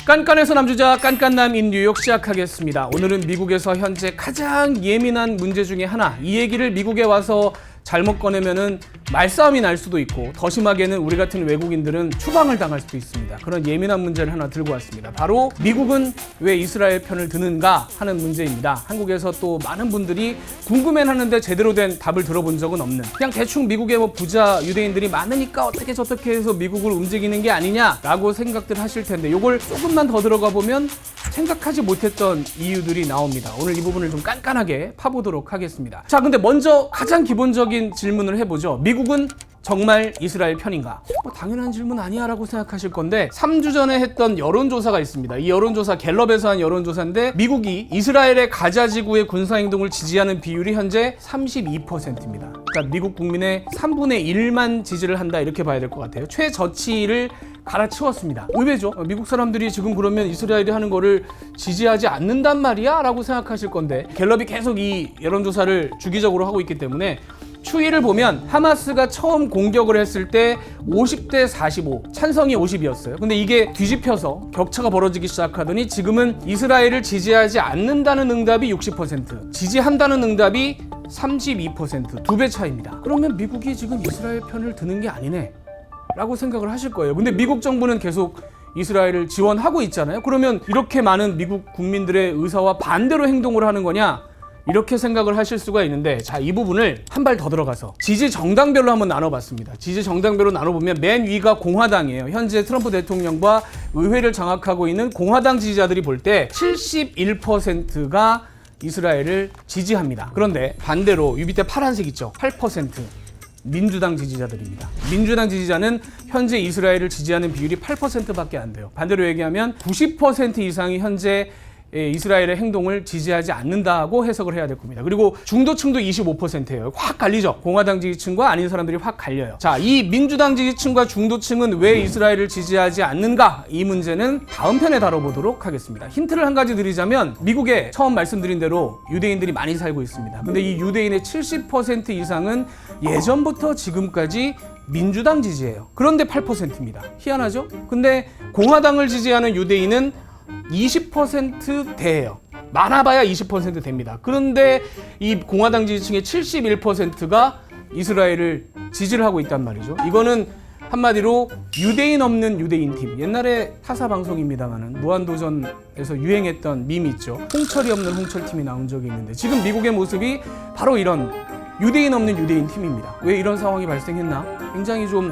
깐깐해서 남주자 깐깐남인 뉴욕 시작하겠습니다. 오늘은 미국에서 현재 가장 예민한 문제 중에 하나, 이 얘기를 미국에 와서 잘못 꺼내면은 말싸움이 날 수도 있고 더 심하게는 우리 같은 외국인들은 추방을 당할 수도 있습니다. 그런 예민한 문제를 하나 들고 왔습니다. 바로 미국은 왜 이스라엘 편을 드는가 하는 문제입니다. 한국에서 또 많은 분들이 궁금해하는데 제대로 된 답을 들어본 적은 없는, 그냥 대충 미국에 뭐 부자 유대인들이 많으니까 어떻게 저렇게 해서 미국을 움직이는 게 아니냐라고 생각들 하실 텐데, 이걸 조금만 더 들어가 보면 생각하지 못했던 이유들이 나옵니다. 오늘 이 부분을 좀 깐깐하게 파보도록 하겠습니다. 자, 근데 먼저 가장 기본적인 질문을 해보죠. 미국은 정말 이스라엘 편인가? 당연한 질문 아니야 라고 생각하실 건데, 3주 전에 했던 여론조사가 있습니다. 이 여론조사 갤럽에서 한 여론조사인데, 미국이 이스라엘의 가자지구의 군사행동을 지지하는 비율이 현재 32%입니다. 그러니까 미국 국민의 3분의 1만 지지를 한다, 이렇게 봐야 될 것 같아요. 최저치를 갈아치웠습니다. 의외죠. 미국 사람들이 지금 그러면 이스라엘이 하는 거를 지지하지 않는단 말이야? 라고 생각하실 건데, 갤럽이 계속 이 여론조사를 주기적으로 하고 있기 때문에 추이를 보면 하마스가 처음 공격을 했을 때 50대 45, 찬성이 50이었어요. 근데 이게 뒤집혀서 격차가 벌어지기 시작하더니 지금은 이스라엘을 지지하지 않는다는 응답이 60%, 지지한다는 응답이 32%, 2배 차이입니다. 그러면 미국이 지금 이스라엘 편을 드는 게 아니네 라고 생각을 하실 거예요. 근데 미국 정부는 계속 이스라엘을 지원하고 있잖아요. 그러면 이렇게 많은 미국 국민들의 의사와 반대로 행동을 하는 거냐? 이렇게 생각을 하실 수가 있는데, 자, 이 부분을 한 발 더 들어가서 지지 정당별로 한번 나눠봤습니다. 지지 정당별로 나눠보면 맨 위가 공화당이에요. 현재 트럼프 대통령과 의회를 장악하고 있는 공화당 지지자들이 볼 때 71%가 이스라엘을 지지합니다. 그런데 반대로 이 밑에 파란색 있죠? 8%. 민주당 지지자들입니다. 민주당 지지자는 현재 이스라엘을 지지하는 비율이 8%밖에 안 돼요. 반대로 얘기하면 90% 이상이 현재 이스라엘의 행동을 지지하지 않는다고 해석을 해야 될 겁니다. 그리고 중도층도 25%예요. 확 갈리죠. 공화당 지지층과 아닌 사람들이 확 갈려요. 자, 이 민주당 지지층과 중도층은 왜 이스라엘을 지지하지 않는가? 이 문제는 다음 편에 다뤄보도록 하겠습니다. 힌트를 한 가지 드리자면, 미국에 처음 말씀드린 대로 유대인들이 많이 살고 있습니다. 근데 이 유대인의 70% 이상은 예전부터 지금까지 민주당 지지예요. 그런데 8%입니다. 희한하죠? 근데 공화당을 지지하는 유대인은 20%대예요. 많아봐야 20% 됩니다. 그런데 이 공화당 지지층의 71%가 이스라엘을 지지를 하고 있단 말이죠. 이거는 한마디로 유대인 없는 유대인 팀. 옛날에 타사 방송입니다만은 무한도전에서 유행했던 밈이 있죠. 홍철이 없는 홍철팀이 나온 적이 있는데, 지금 미국의 모습이 바로 이런 유대인 없는 유대인 팀입니다. 왜 이런 상황이 발생했나? 굉장히 좀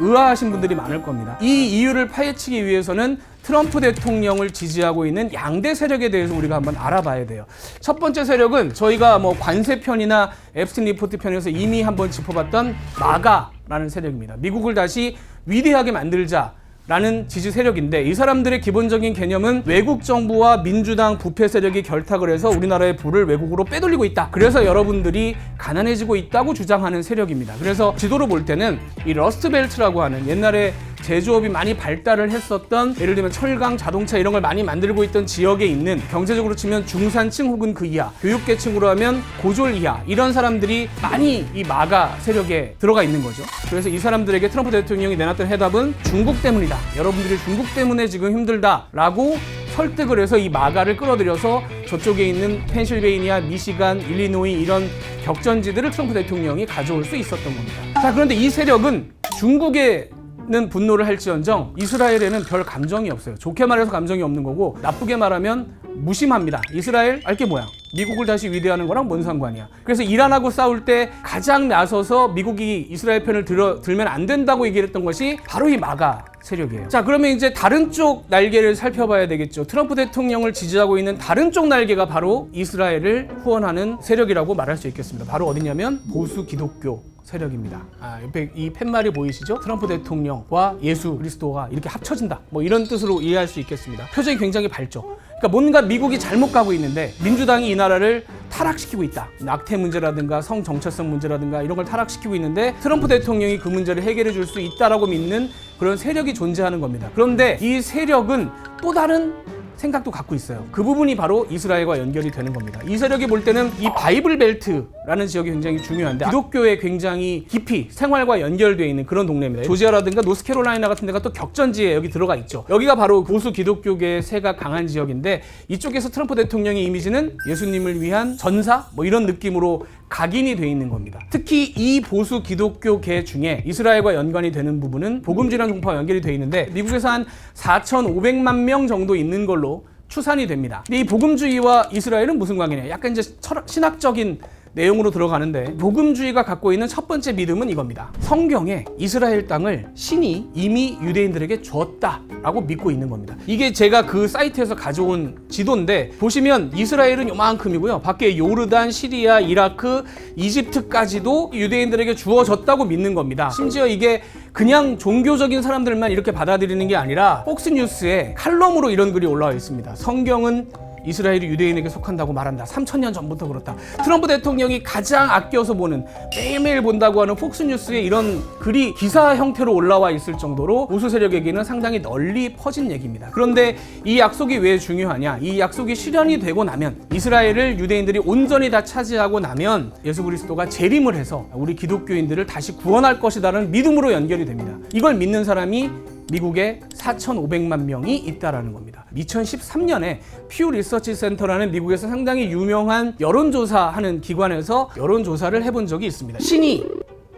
의아하신 분들이 많을 겁니다. 이 이유를 파헤치기 위해서는 트럼프 대통령을 지지하고 있는 양대 세력에 대해서 우리가 한번 알아봐야 돼요. 첫 번째 세력은 저희가 뭐 관세 편이나 앱스틴 리포트 편에서 이미 한번 짚어봤던 마가라는 세력입니다. 미국을 다시 위대하게 만들자 라는 지지 세력인데, 이 사람들의 기본적인 개념은 외국 정부와 민주당 부패 세력이 결탁을 해서 우리나라의 부를 외국으로 빼돌리고 있다. 그래서 여러분들이 가난해지고 있다고 주장하는 세력입니다. 그래서 지도로 볼 때는 이 러스트벨트라고 하는 옛날에 제조업이 많이 발달을 했었던, 예를 들면 철강, 자동차 이런 걸 많이 만들고 있던 지역에 있는, 경제적으로 치면 중산층 혹은 그 이하, 교육계층으로 하면 고졸 이하, 이런 사람들이 많이 이 마가 세력에 들어가 있는 거죠. 그래서 이 사람들에게 트럼프 대통령이 내놨던 해답은 중국 때문이다. 여러분들이 중국 때문에 지금 힘들다라고 설득을 해서 이 마가를 끌어들여서 저쪽에 있는 펜실베이니아, 미시간, 일리노이 이런 격전지들을 트럼프 대통령이 가져올 수 있었던 겁니다. 자, 그런데 이 세력은 중국에 는 분노를 할지언정 이스라엘에는 별 감정이 없어요. 좋게 말해서 감정이 없는 거고, 나쁘게 말하면 무심합니다. 이스라엘 알게 뭐야? 미국을 다시 위대하는 거랑 뭔 상관이야? 그래서 이란하고 싸울 때 가장 나서서 미국이 이스라엘 편을 들면 안 된다고 얘기를 했던 것이 바로 이 마가 세력이에요. 자, 그러면 이제 다른 쪽 날개를 살펴봐야 되겠죠. 트럼프 대통령을 지지하고 있는 다른 쪽 날개가 바로 이스라엘을 후원하는 세력이라고 말할 수 있겠습니다. 바로 어디냐면 보수 기독교 세력입니다. 옆에 이 팻말이 보이시죠? 트럼프 대통령과 예수 그리스도가 이렇게 합쳐진다, 뭐 이런 뜻으로 이해할 수 있겠습니다. 표정이 굉장히 밝죠. 그러니까 뭔가 미국이 잘못 가고 있는데 민주당이 이 나라를 타락시키고 있다. 낙태 문제라든가 성 정체성 문제라든가 이런 걸 타락시키고 있는데, 트럼프 대통령이 그 문제를 해결해 줄 수 있다라고 믿는 그런 세력이 존재하는 겁니다. 그런데 이 세력은 또 다른 생각도 갖고 있어요. 그 부분이 바로 이스라엘과 연결이 되는 겁니다. 이 세력이 볼 때는 이 바이블 벨트라는 지역이 굉장히 중요한데 기독교에 굉장히 깊이 생활과 연결되어 있는 그런 동네입니다. 조지아라든가 노스캐롤라이나 같은 데가 또 격전지에 여기 들어가 있죠. 여기가 바로 보수 기독교계의 세가 강한 지역인데 이쪽에서 트럼프 대통령의 이미지는 예수님을 위한 전사 뭐 이런 느낌으로 각인이 돼 있는 겁니다. 특히 이 보수 기독교계 중에 이스라엘과 연관이 되는 부분은 복음주의라는 종파와 연결이 돼 있는데 미국에서 한 4,500만 명 정도 있는 걸로 추산이 됩니다. 근데 이 복음주의와 이스라엘은 무슨 관계냐? 약간 이제 신학적인 내용으로 들어가는데 복음주의가 갖고 있는 첫 번째 믿음은 이겁니다. 성경에 이스라엘 땅을 신이 이미 유대인들에게 줬다라고 믿고 있는 겁니다. 이게 제가 그 사이트에서 가져온 지도인데 보시면 이스라엘은 요만큼이고요. 밖에 요르단, 시리아, 이라크, 이집트까지도 유대인들에게 주어졌다고 믿는 겁니다. 심지어 이게 그냥 종교적인 사람들만 이렇게 받아들이는 게 아니라 폭스뉴스에 칼럼으로 이런 글이 올라와 있습니다. 성경은 이스라엘이 유대인에게 속한다고 말한다. 3,000년 전부터 그렇다. 트럼프 대통령이 가장 아껴서 보는 매일매일 본다고 하는 폭스뉴스에 이런 글이 기사 형태로 올라와 있을 정도로 보수 세력에게는 상당히 널리 퍼진 얘기입니다. 그런데 이 약속이 왜 중요하냐? 이 약속이 실현이 되고 나면 이스라엘을 유대인들이 온전히 다 차지하고 나면 예수 그리스도가 재림을 해서 우리 기독교인들을 다시 구원할 것이라는 믿음으로 연결이 됩니다. 이걸 믿는 사람이 미국에 4,500만 명이 있다라는 겁니다. 2013년에 퓨 리서치 센터라는 미국에서 상당히 유명한 여론조사하는 기관에서 여론조사를 해본 적이 있습니다. 신이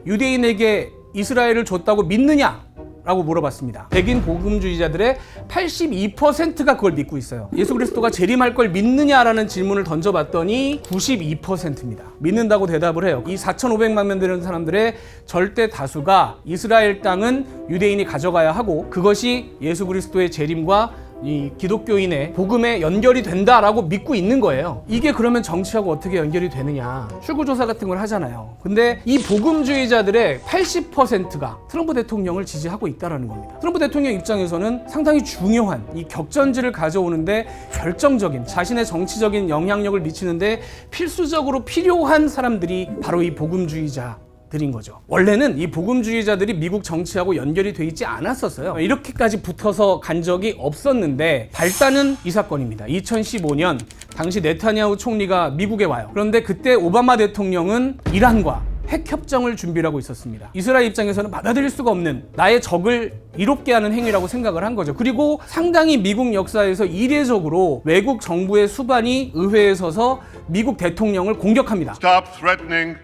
유대인에게 이스라엘을 줬다고 믿느냐? 라고 물어봤습니다. 백인 복음주의자들의 82%가 그걸 믿고 있어요. 예수 그리스도가 재림할 걸 믿느냐라는 질문을 던져봤더니 92%입니다. 믿는다고 대답을 해요. 이 4,500만 명 되는 사람들의 절대 다수가 이스라엘 땅은 유대인이 가져가야 하고 그것이 예수 그리스도의 재림과 이 기독교인의 복음에 연결이 된다라고 믿고 있는 거예요. 이게 그러면 정치하고 어떻게 연결이 되느냐? 출구조사 같은 걸 하잖아요. 근데 이 복음주의자들의 80%가 트럼프 대통령을 지지하고 있다는 겁니다. 트럼프 대통령 입장에서는 상당히 중요한 이 격전지를 가져오는데 결정적인 자신의 정치적인 영향력을 미치는데 필수적으로 필요한 사람들이 바로 이 복음주의자 들인 거죠. 원래는 이 복음주의자들이 미국 정치하고 연결이 돼 있지 않았었어요. 이렇게까지 붙어서 간 적이 없었는데 발단은 이 사건입니다. 2015년 당시 네타냐후 총리가 미국에 와요. 그런데 그때 오바마 대통령은 이란과 핵협정을 준비를 하고 있었습니다. 이스라엘 입장에서는 받아들일 수가 없는 나의 적을 이롭게 하는 행위라고 생각을 한 거죠. 그리고 상당히 미국 역사에서 이례적으로 외국 정부의 수반이 의회에 서서 미국 대통령을 공격합니다. Stop threatening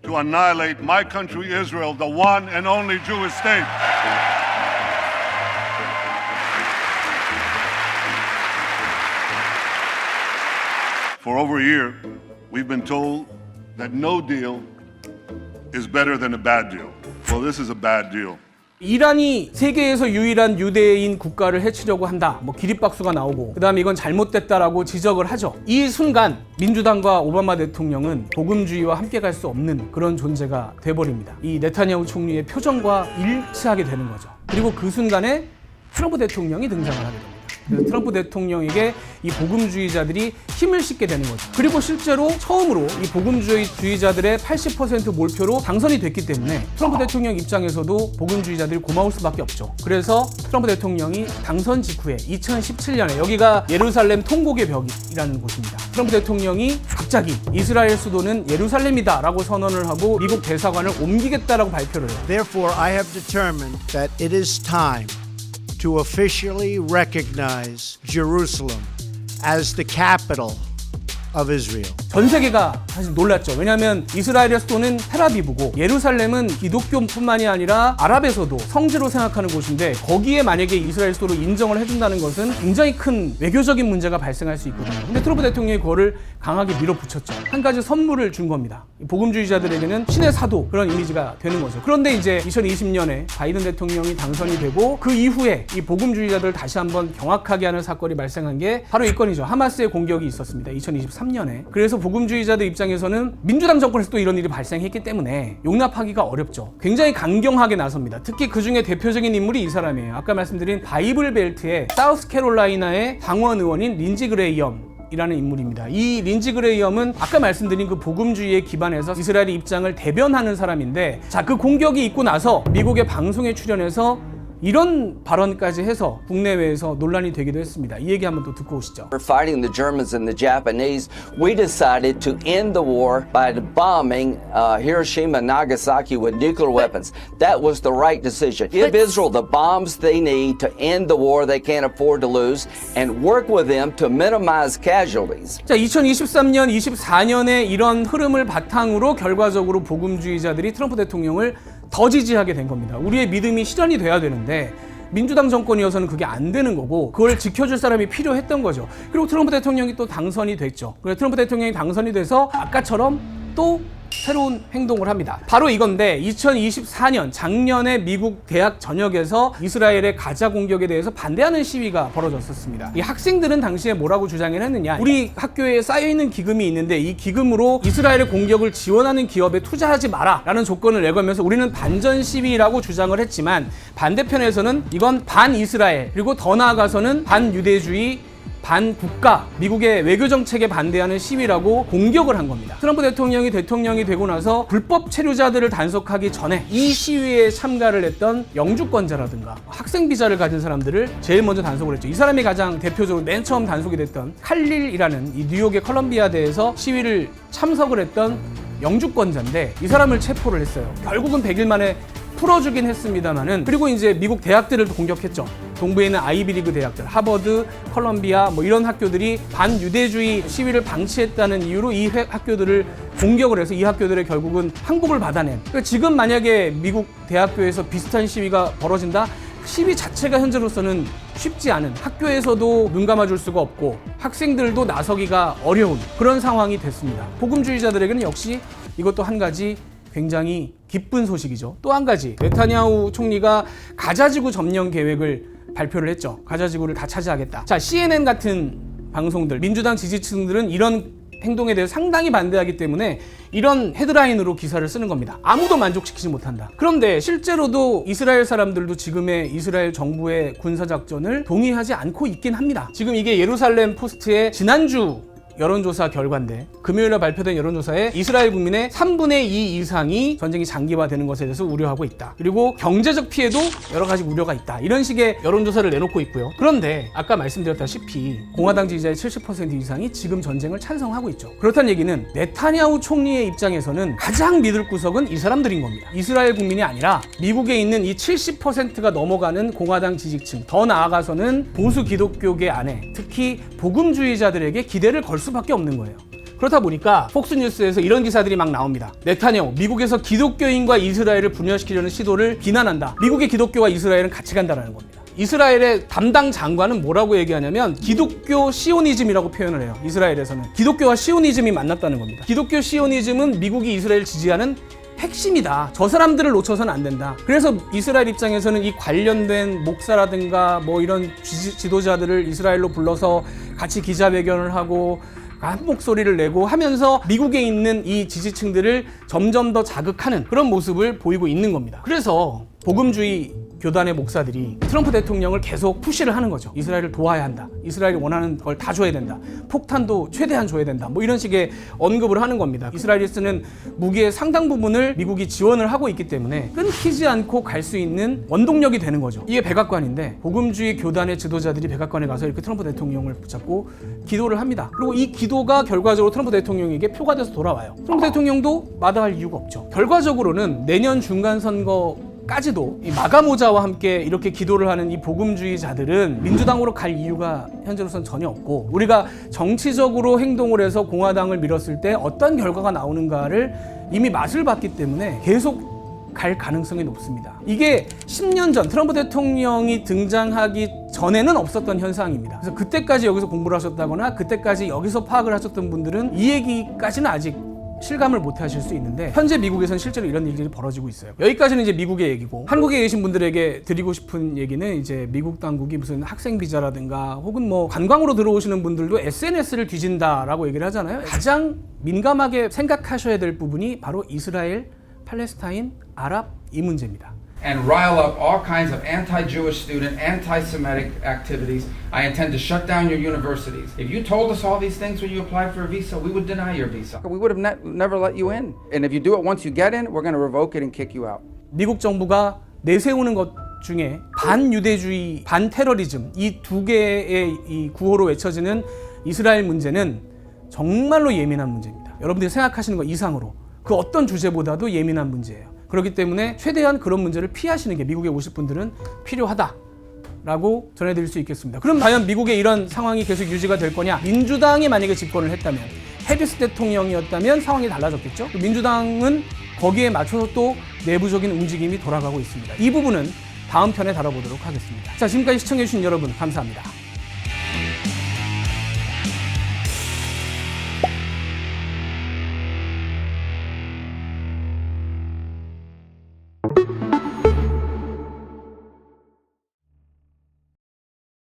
to annihilate my country, Israel, the one and only Jewish state. For over a year, we've been told that no deal is better than a bad deal. Well, this is a bad deal. 이란이 세계에서 유일한 유대인 국가를 해치려고 한다. 뭐 기립박수가 나오고 그다음에 이건 잘못됐다라고 지적을 하죠. 이 순간 민주당과 오바마 대통령은 복음주의와 함께 갈 수 없는 그런 존재가 돼버립니다. 이 네타냐후 총리의 표정과 일치하게 되는 거죠. 그리고 그 순간에 트럼프 대통령이 등장을 하게 됩니다. 그래서 트럼프 대통령에게 이 복음주의자들이 힘을 싣게 되는 거죠. 그리고 실제로 처음으로 이 복음주의자들의 80% 몰표로 당선이 됐기 때문에 트럼프 대통령 입장에서도 복음주의자들이 고마울 수밖에 없죠. 그래서 트럼프 대통령이 당선 직후에 2017년에 여기가 예루살렘 통곡의 벽이라는 곳입니다. 트럼프 대통령이 갑자기 이스라엘 수도는 예루살렘이다 라고 선언을 하고 미국 대사관을 옮기겠다라고 발표를 해요. Therefore, I have determined that it is time to officially recognize Jerusalem as the capital of Israel. 전 세계가 사실 놀랐죠. 왜냐하면 이스라엘의 수도는 텔아비브고 예루살렘은 기독교뿐만이 아니라 아랍에서도 성지로 생각하는 곳인데 거기에 만약에 이스라엘 수도를 인정을 해준다는 것은 굉장히 큰 외교적인 문제가 발생할 수 있거든요. 근데 트럼프 대통령이 그거를 강하게 밀어붙였죠. 한 가지 선물을 준 겁니다. 복음주의자들에게는 신의 사도 그런 이미지가 되는 거죠. 그런데 이제 2020년에 바이든 대통령이 당선이 되고 그 이후에 이 복음주의자들을 다시 한번 경악하게 하는 사건이 발생한 게 바로 이 건이죠. 하마스의 공격이 있었습니다. 2023년에. 그래서 복음주의자들 입장에서는 민주당 정권에서 또 이런 일이 발생했기 때문에 용납하기가 어렵죠. 굉장히 강경하게 나섭니다. 특히 그 중에 대표적인 인물이 이 사람이에요. 아까 말씀드린 바이블 벨트의 사우스캐롤라이나의 당원 의원인 린지 그레이엄 이라는 인물입니다. 이 린지 그레이엄은 아까 말씀드린 그 복음주의에 기반해서 이스라엘의 입장을 대변하는 사람인데 자, 그 공격이 있고 나서 미국의 방송에 출연해서 이런 발언까지 해서 국내외에서 논란이 되기도 했습니다. 이 얘기 한번 또 듣고 오시죠. We're fighting the Germans and the Japanese. We decided to end the war by bombing Hiroshima and Nagasaki with nuclear weapons. That was the right decision. Give Israel the bombs they need to end the war they can't afford to lose and work with them to minimize casualties. 자, 2023년, 24년의 이런 흐름을 바탕으로 결과적으로 복음주의자들이 트럼프 대통령을 더 지지하게 된 겁니다. 우리의 믿음이 실현이 돼야 되는데 민주당 정권이어서는 그게 안 되는 거고 그걸 지켜줄 사람이 필요했던 거죠. 그리고 트럼프 대통령이 또 당선이 됐죠. 그래서 트럼프 대통령이 당선이 돼서 아까처럼 또 새로운 행동을 합니다. 바로 이건데 2024년 작년에 미국 대학 전역에서 이스라엘의 가자 공격에 대해서 반대하는 시위가 벌어졌었습니다. 이 학생들은 당시에 뭐라고 주장을 했느냐, 우리 학교에 쌓여있는 기금이 있는데 이 기금으로 이스라엘의 공격을 지원하는 기업에 투자하지 마라 라는 조건을 내걸면서 우리는 반전 시위라고 주장을 했지만 반대편에서는 이건 반이스라엘 그리고 더 나아가서는 반유대주의 반국가, 미국의 외교 정책에 반대하는 시위라고 공격을 한 겁니다. 트럼프 대통령이 되고 나서 불법 체류자들을 단속하기 전에 이 시위에 참가를 했던 영주권자라든가 학생 비자를 가진 사람들을 제일 먼저 단속을 했죠. 이 사람이 가장 대표적으로 맨 처음 단속이 됐던 칼릴이라는 이 뉴욕의 컬럼비아대에서 시위를 참석을 했던 영주권자인데 이 사람을 체포를 했어요. 결국은 100일 만에 풀어주긴 했습니다만은, 그리고 이제 미국 대학들을 공격했죠. 동부에 있는 아이비리그 대학들, 하버드, 컬럼비아 뭐 이런 학교들이 반유대주의 시위를 방치했다는 이유로 이 학교들을 공격을 해서 이 학교들의 결국은 항복을 받아낸. 그러니까 지금 만약에 미국 대학교에서 비슷한 시위가 벌어진다? 시위 자체가 현재로서는 쉽지 않은, 학교에서도 눈 감아줄 수가 없고 학생들도 나서기가 어려운 그런 상황이 됐습니다. 복음주의자들에게는 역시 이것도 한 가지 굉장히 기쁜 소식이죠. 또 한 가지, 네타냐후 총리가 가자지구 점령 계획을 발표를 했죠. 가자지구를 다 차지하겠다. 자, CNN 같은 방송들, 민주당 지지층들은 이런 행동에 대해서 상당히 반대하기 때문에 이런 헤드라인으로 기사를 쓰는 겁니다. 아무도 만족시키지 못한다. 그런데 실제로도 이스라엘 사람들도 지금의 이스라엘 정부의 군사작전을 동의하지 않고 있긴 합니다. 지금 이게 예루살렘 포스트의 지난주 여론조사 결과인데, 금요일에 발표된 여론조사에 이스라엘 국민의 3분의 2 이상이 전쟁이 장기화되는 것에 대해서 우려하고 있다. 그리고 경제적 피해도 여러 가지 우려가 있다. 이런 식의 여론조사를 내놓고 있고요. 그런데 아까 말씀드렸다시피 공화당 지지자의 70% 이상이 지금 전쟁을 찬성하고 있죠. 그렇다는 얘기는 네타냐후 총리의 입장에서는 가장 믿을 구석은 이 사람들인 겁니다. 이스라엘 국민이 아니라 미국에 있는 이 70%가 넘어가는 공화당 지지층, 더 나아가서는 보수 기독교계 안에 특히 복음주의자들에게 기대를 걸 수밖에 없는 거예요. 그렇다 보니까 폭스뉴스에서 이런 기사들이 막 나옵니다. 네타냐후, 미국에서 기독교인과 이스라엘을 분열시키려는 시도를 비난한다. 미국의 기독교와 이스라엘은 같이 간다는 겁니다. 이스라엘의 담당 장관은 뭐라고 얘기하냐면 기독교 시오니즘이라고 표현을 해요. 이스라엘에서는 기독교와 시오니즘이 만났다는 겁니다. 기독교 시오니즘은 미국이 이스라엘을 지지하는 핵심이다. 저 사람들을 놓쳐서는 안 된다. 그래서 이스라엘 입장에서는 이 관련된 목사라든가 뭐 이런 지도자들을 이스라엘로 불러서 같이 기자회견을 하고 한 목소리를 내고 하면서 미국에 있는 이 지지층들을 점점 더 자극하는 그런 모습을 보이고 있는 겁니다. 그래서 복음주의 교단의 목사들이 트럼프 대통령을 계속 푸시를 하는 거죠. 이스라엘을 도와야 한다. 이스라엘이 원하는 걸 다 줘야 된다. 폭탄도 최대한 줘야 된다. 뭐 이런 식의 언급을 하는 겁니다. 이스라엘이 쓰는 무기의 상당 부분을 미국이 지원을 하고 있기 때문에 끊기지 않고 갈 수 있는 원동력이 되는 거죠. 이게 백악관인데 복음주의 교단의 지도자들이 백악관에 가서 이렇게 트럼프 대통령을 붙잡고 기도를 합니다. 그리고 이 기도가 결과적으로 트럼프 대통령에게 표가 돼서 돌아와요. 트럼프 대통령도 마다할 이유가 없죠. 결과적으로는 내년 중간선거 까지도 이 마가모자와 함께 이렇게 기도를 하는 이 복음주의자들은 민주당으로 갈 이유가 현재로서는 전혀 없고, 우리가 정치적으로 행동을 해서 공화당을 밀었을 때 어떤 결과가 나오는가를 이미 맛을 봤기 때문에 계속 갈 가능성이 높습니다. 이게 10년 전 트럼프 대통령이 등장하기 전에는 없었던 현상입니다. 그래서 그때까지 여기서 공부를 하셨다거나 그때까지 여기서 파악을 하셨던 분들은 이 얘기까지는 아직 실감을 못 하실 수 있는데, 현재 미국에서는 실제로 이런 일들이 벌어지고 있어요. 여기까지는 이제 미국의 얘기고, 한국에 계신 분들에게 드리고 싶은 얘기는 이제 미국 당국이 무슨 학생 비자라든가 혹은 뭐 관광으로 들어오시는 분들도 SNS를 뒤진다라고 얘기를 하잖아요. 가장 민감하게 생각하셔야 될 부분이 바로 이스라엘, 팔레스타인, 아랍 이 문제입니다. And rile up all kinds of anti-Jewish student, anti-Semitic activities. I intend to shut down your universities. If you told us all these things when you applied for a visa, we would deny your visa. We would have never let you in. And if you do it once you get in, we're going to revoke it and kick you out. 미국 정부가 내세우는 것 중에 반유대주의, 반테러리즘 이 두 개의 이 구호로 외쳐지는 이스라엘 문제는 정말로 예민한 문제입니다. 여러분들이 생각하시는 것 이상으로 그 어떤 주제보다도 예민한 문제예요. 그렇기 때문에 최대한 그런 문제를 피하시는 게 미국에 오실 분들은 필요하다라고 전해드릴 수 있겠습니다. 그럼 과연 미국의 이런 상황이 계속 유지가 될 거냐? 민주당이 만약에 집권을 했다면, 해리스 대통령이었다면 상황이 달라졌겠죠? 민주당은 거기에 맞춰서 또 내부적인 움직임이 돌아가고 있습니다. 이 부분은 다음 편에 다뤄보도록 하겠습니다. 자, 지금까지 시청해주신 여러분 감사합니다.